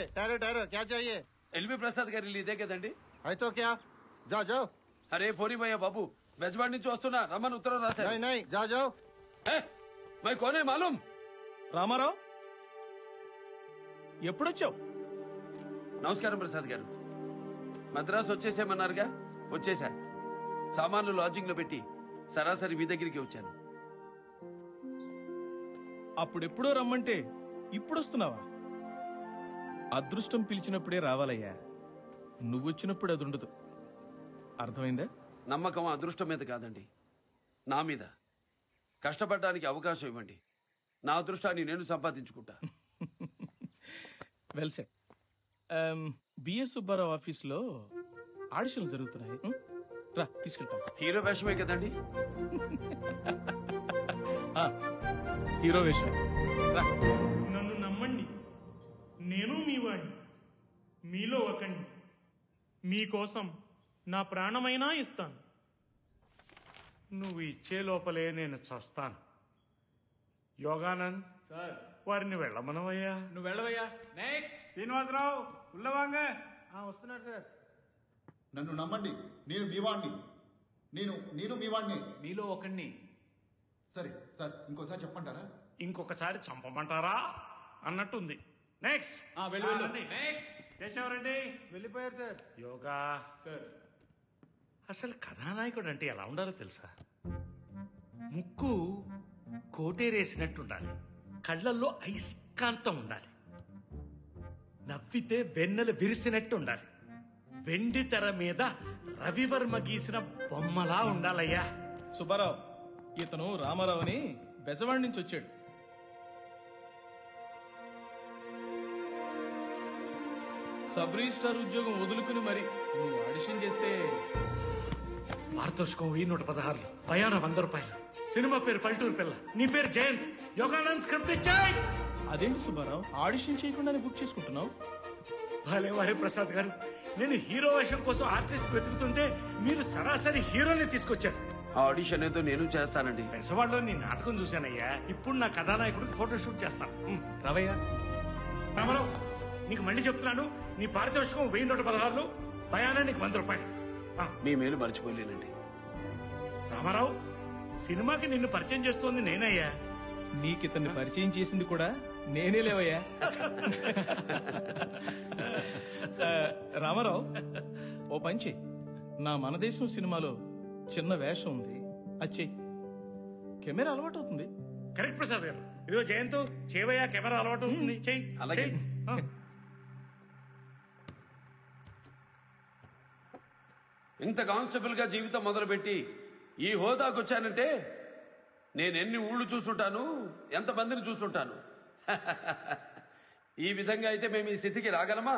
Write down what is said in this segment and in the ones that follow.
ठहरो ठहरो, क्या चाहिए? ఎల్వి ప్రసాద్ గారి ఇల్లు ఇదే కదండి? है तो क्या, जाओ जाओ। అరే పోనీ భయ్యా బాబు, బెజవాడి నుంచి వస్తున్నా, రమ్మని ఉత్తరం రాశారు। नहीं नहीं, जाओ जाओ। మై కోనే మాలూం? రామారావు ఎప్పుడొచ్చావు? నమస్కారం ప్రసాద్ గారు, మద్రాసు వచ్చేసేమన్నారుగా, వచ్చేసా। సామాన్లు లాడ్జింగ్ లో పెట్టి సరాసరి మీ దగ్గరికి వచ్చాను। అప్పుడెప్పుడో రమ్మంటే ఇప్పుడు వస్తున్నావా? అదృష్టం పిలిచినప్పుడే రావాలయ్యా, నువ్వొచ్చినప్పుడు అది ఉండదు, అర్థమైందా? నమ్మకం అదృష్టం మీద కాదండి, నా మీద। కష్టపడడానికి అవకాశం ఇవ్వండి, నా అదృష్టాన్ని నేను సంపాదించుకుంటా। Well set. బిఎస్ సుబ్బారావు ఆఫీస్లో ఆడిషన్లు జరుగుతున్నాయి, రా తీసుకెళ్తాం। హీరో వేషమే కదండి? హీరో వేషం, రా। నన్ను నమ్మండి, నేను మీ వాడిని, మీలో ఒకండి, మీకోసం నా ప్రాణమైనా ఇస్తాను, నువ్వు ఇచ్చే లోపలే నేను చస్తాను। యోగానంద్ సార్, వారిని వెళ్ళమనవయ్యా। నువ్వు వెళ్ళవయ్యా। నెక్స్ట్ శ్రీనివాసరావు ఉల్లవాంగ వస్తున్నారు సార్। నన్ను నమ్మండి, నేను మీ వాడిని, నేను మీ వాడిని, మీలో ఒకడిని। సరే సార్, ఇంకోసారి చెప్పంటారా? ఇంకొకసారి చంపమంటారా అన్నట్టుంది। నెక్స్ట్ వెళ్ళు నెక్స్ట్। కేశవరెడ్డి వెళ్ళిపోయారు సార్। యోగా సార్, అసలు కథానాయకుడు అంటే ఎలా ఉండాలో తెలుసా? ముక్కు కోటేరేసినట్టుండాలి, కళ్ళల్లో అయస్కాంతం ఉండాలి, నవ్వితే వెన్నెల విరిసినట్టు ఉండాలి, వెండి తెర మీద రవివర్మ గీసిన బొమ్మలా ఉండాలయ్యా। సుబ్బారావు, ఇతను రామారావు అని బెజవాడి నుంచి వచ్చాడు। సబ్ రిజిస్ట్రార్ ఉద్యోగం వదులుకుని మరి నువ్వు ఆడిషన్ చేస్తే పారితోషికం 116, ప్రయాణం 100 రూపాయలు, సినిమా పేరు పల్లెటూరు పిల్ల, నీ పేరు జయంత్, యోగానంద్ స్క్రిప్ట్ ఇచ్చాయి। అదేంటి సుబ్బారావు, ఆడిషన్ చేయకుండానే బుక్ చేసుకుంటున్నావు? భలే వారి ప్రసాద్ గారు, నేను హీరో వేషం కోసం ఆర్టిస్ట్ వెతుకుతుంటే మీరు సరాసరి హీరోని తీసుకొచ్చారు। ఆ ఆడిషన్ ఏదో నేను చేస్తానండి। పెసవాడలో నీ నాటకం చూశానయ్యా, ఇప్పుడు నా కథానాయకుడికి ఫోటోషూట్ చేస్తాను। రవయ్య, రామారావు నీకు మళ్ళీ చెప్తున్నాను, నీ పారితోషికం 1116, ప్రయాణానికి 100 రూపాయలు। మీ మేలు మర్చిపోలేనండి। రామారావు, సినిమాకి నిన్ను పరిచయం చేస్తోంది నేనయ్యా। నీకితన్ని పరిచయం చేసింది కూడా నేనే లేవయ్యా। రామారావు, ఓ పంచి, నా మనదేశం సినిమాలో చిన్న వేషం ఉంది, అచ్చే కెమెరా అలవాటు అవుతుంది। కరెక్ట్ ప్రసాద్ గారు, ఇదిగో జయంత్ చేవయ్యా, కెమెరా అలవాటు ఉంటుంది, చెయ్యి అలాగే। ఇంత కానిస్టేబుల్ గా జీవితం మొదలుపెట్టి ఈ హోదాకు వచ్చానంటే నేను ఎన్ని ఊళ్ళు చూస్తుంటాను, ఎంతమందిని చూస్తుంటాను। ఈ విధంగా అయితే మేము ఈ స్థితికి రాగలమా?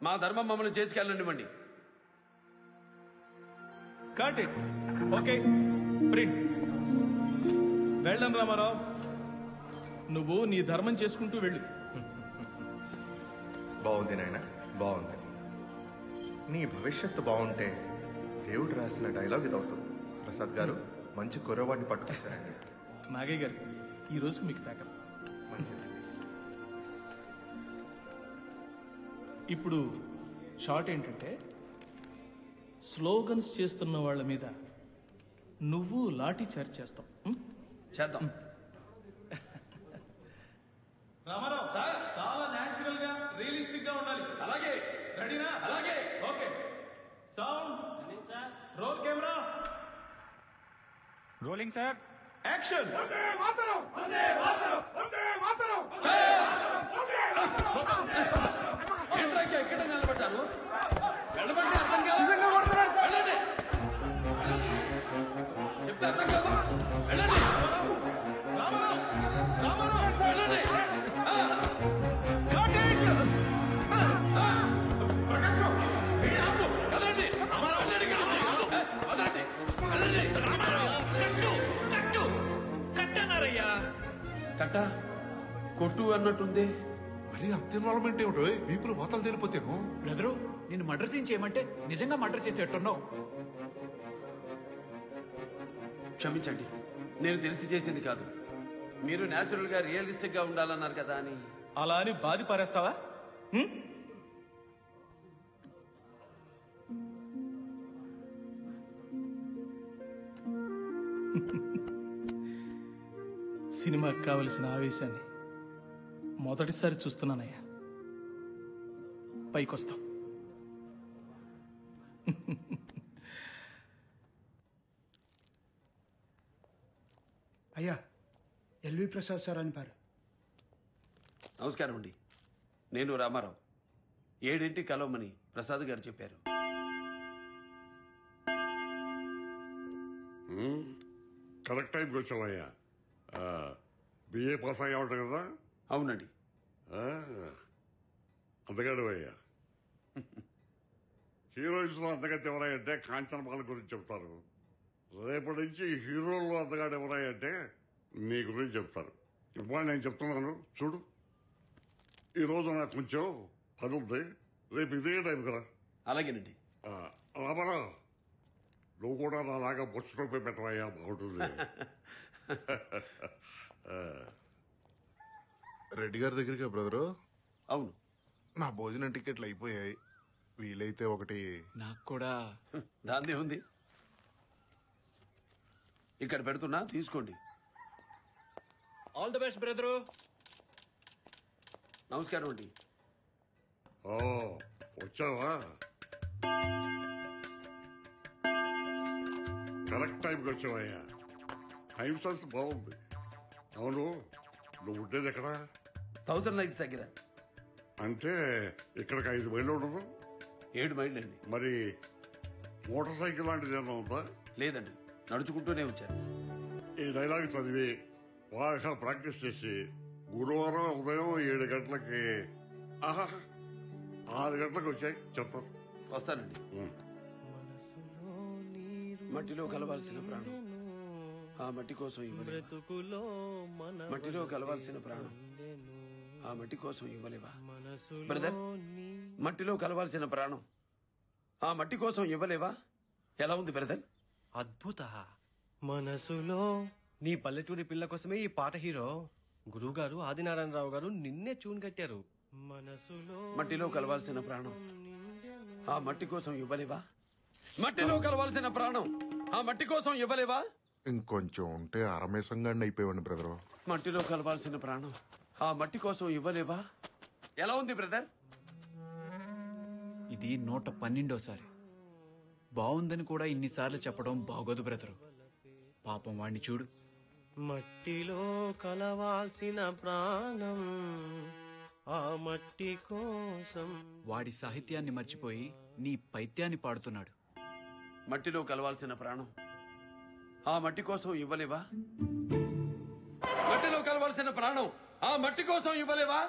మా ధర్మం మమ్మల్ని చేసుకెళ్ళనివ్వండి। Cut it, okay, print. వెళ్ళం రామారావు, నువ్వు నీ ధర్మం చేసుకుంటూ వెళ్ళు। బాగుంది నాయన, బాగుంది। నీ భవిష్యత్తు బాగుంటే దేవుడు రాసిన డైలాగ్ ఇది అవుతుంది। ప్రసాద్ గారు మంచి కుర్రవాడిని పట్టుకొచ్చారండి। నాగయ్య గారు, ఈ రోజు మీకు ప్యాకప్ మంచిది। ఇప్పుడు షార్ట్ ఏంటంటే, స్లోగన్స్ చేస్తున్న వాళ్ళ మీద నువ్వు లాఠీ చార్జ్ చేస్తావు। చేద్దాం। రామారావు, చాలా న్యాచురల్ గా, రియలిస్టిక్ గా ఉండాలి। అలాగే, రెడీనా? అలాగే। Okay, sound roll, camera rolling sir, action. ఏంట్రా ఇంకా ఎక్కడ నిలబడ్డారు? వెళ్ళమంటే అర్థం కాదు, వెళ్ళండి। చెప్తే అర్థం కాదు, వెళ్ళండి, రామారావు, రామారావు, వెళ్ళండి। కదండి, వెళ్ళండి ఇక్కడి నుంచి. వదలండి, వెళ్ళండి। కట్టన్నారయ్యా। కట్ట కొట్టు అన్నట్టుంది। మరి అంత ఇన్వాల్వ్మెంట్ ఏమిటో, వీపులు వాతలు తేలిపోతేను? బ్రదరు, నేను మర్డర్ సీన్ చేయమంటే నిజంగా మర్డర్ చేసేట్టున్నావు। క్షమించండి, నేను తెలిసి చేసింది కాదు, మీరు న్యాచురల్ గా రియలిస్టిక్ గా ఉండాలన్నారు కదా అని. అలా అని బాధి పారేస్తావా? సినిమాకి కావలసిన ఆవేశాన్ని మొదటిసారి చూస్తున్నానయ్యా. పైకొస్తాం. అయ్యా ఎల్వి ప్రసాద్ సార్ అని పారు. నమస్కారం అండి. నేను రామారావు. 7 కలవమని ప్రసాద్ గారు చెప్పారు. కరెక్ట్ టైంకి వచ్చావయ్యా. బిఏ పాస్ అయ్యా కదా? అవునండి. అందగాడు అయ్యా. హీరోయిన్స్ లో అందగతి ఎవరాయంటే కాంచనమాల గురించి చెప్తారు. రేపటి నుంచి హీరోల్లో అందగాడు ఎవరాయంటే నీ గురించి చెప్తారు. ఇప్పుడు నేను చెప్తున్నాను చూడు. ఈరోజు నాకు కొంచెం పని ఉంది. రేపు ఇదే టైం కదా. అలాగేనండి. రామారావు, నువ్వు కూడా నాలాగా బొచ్చు రూపాయి పెట్టవయ్యా, బాగుంటుంది. రెడ్డి గారి దగ్గరికి బ్రదరు. అవును. నా భోజనం టికెట్లు అయిపోయాయి. వీలైతే ఒకటి. నాకు కూడా. దాందే ఉంది. ఇక్కడ పెడుతున్నా, తీసుకోండి. All the best brother. నమస్కారం అండి. ఓ వచ్చావా? కరెక్ట్ టైంకి వచ్చావయ్యా. టైం సెన్స్ బాగుంది. అవును, నువ్వు ఉండేది ఎక్కడ? 1000 లైట్స్ దగ్గర. అంటే ఇక్కడికి 5 మైళ్ళు ఉండదు? 7 మైళ్ళు అండి. మరి మోటార్ సైకిల్ లాంటిది ఏమన్నా ఉందా? లేదండి, నడుచుకుంటూనే వచ్చాను. ఈ డైలాగ్ చదివి బాగా ప్రాక్టీస్ చేసి గురువారం ఉదయం 7 గంటలకి 6 గంటలకు వచ్చాయి చెప్తాను. వస్తానండి. మట్టిలో కలవాల్సిన ప్రాణం ఆ మట్టి కోసం ఇవ్వలేవా? మట్టిలో కలవాల్సిన ప్రాణం ఆ మట్టి కోసం ఇవ్వలేవా? బ్రదర్, మట్టిలో కలవాల్సిన ప్రాణం ఆ మట్టి కోసం ఇవ్వలేవా? ఎలా ఉంది బ్రదర్? అద్భుత. మనసులో నీ పల్లెటూరి పిల్ల కోసమే ఈ పాట హీరో. గురువు గారు ఆదినారాయణరావు గారు నిన్నే ట్యూన్ కట్టారు. మనసులో మట్టిలో కలవాల్సిన ప్రాణం ఆ మట్టి కోసం ఇవ్వలేవా? మట్టిలో కలవాల్సిన ప్రాణం ఆ మట్టి కోసం ఇవ్వలేవా? ఇంకొంచెం ఉంటే అరమేసంగా అయిపోయాడు బ్రదరు. మట్టిలో కలవాల్సిన ప్రాణం ఆ మట్టి కోసం ఇవ్వలేవా? ఎలా ఉంది బ్రదర్? ఇది 112సారి. బాగుందని కూడా ఇన్నిసార్లు చెప్పడం బాగోదు బ్రదరు. పాపం వాణ్ణి చూడు. మట్టిలో కలవాల్సిన ప్రాణం ఆ మట్టి కోసం. వాడి సాహిత్యాన్ని మర్చిపోయి నీ పైత్యాన్ని పాడుతున్నాడు. మట్టిలో కలవాల్సిన ప్రాణం ఆ మట్టి కోసం ఇవ్వలేవా? మట్టిలో కలవాల్సిన ప్రాణం ఆ మట్టి కోసం ఇవ్వలేవా?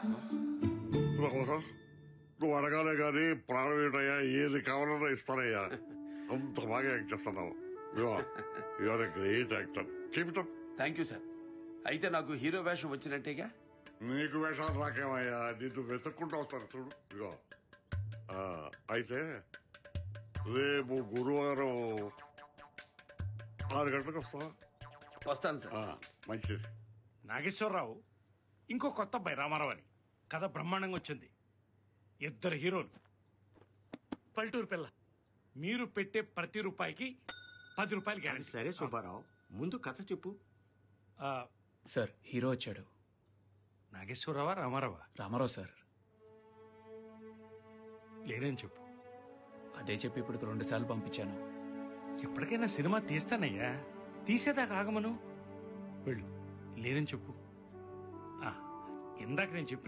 నువ్వు అడగాలే గాని ప్రాణం ఏంటయ్యా, ఏది కావాలన్నా ఇస్తానయ్యా. అంత బాగా యాక్ట్ చేస్తున్నావు. You're a great actor. Keep it up. Thank you sir. అయితే నాకు హీరో వేషం వచ్చినట్టేగా? నీకు వేషాలు రాకేమయ్యా, నిన్ను వెతుక్కుంటూ వస్తారు చూడు. ఇగో అయితే రేపు గురువారం 6 గంటలకు వస్తావా? వస్తాను సార్. మంచిది. నాగేశ్వరరావు, ఇంకో కొత్త అబ్బాయి రామారావు అని. కథ బ్రహ్మాండంగా వచ్చింది. 2 హీరోలు, పల్లెటూరు పిల్ల. మీరు పెట్టే ప్రతి రూపాయికి 10 రూపాయలు గ్యారెంటీ. సరే సుబ్బారావు, ముందు కథ చెప్పు. సార్, హీరో వచ్చాడు. నాగేశ్వరరావా రామారావా? రామారావు సార్. లేనని చెప్పు. అదే చెప్పి ఇప్పుడు 2 సార్లు పంపించాను. ఎప్పటికైనా సినిమా తీస్తానయ్యా, తీసేదాకా ఆగమను. వెళ్ళు, లేనని చెప్పు. ఇందాక నేను చెప్పి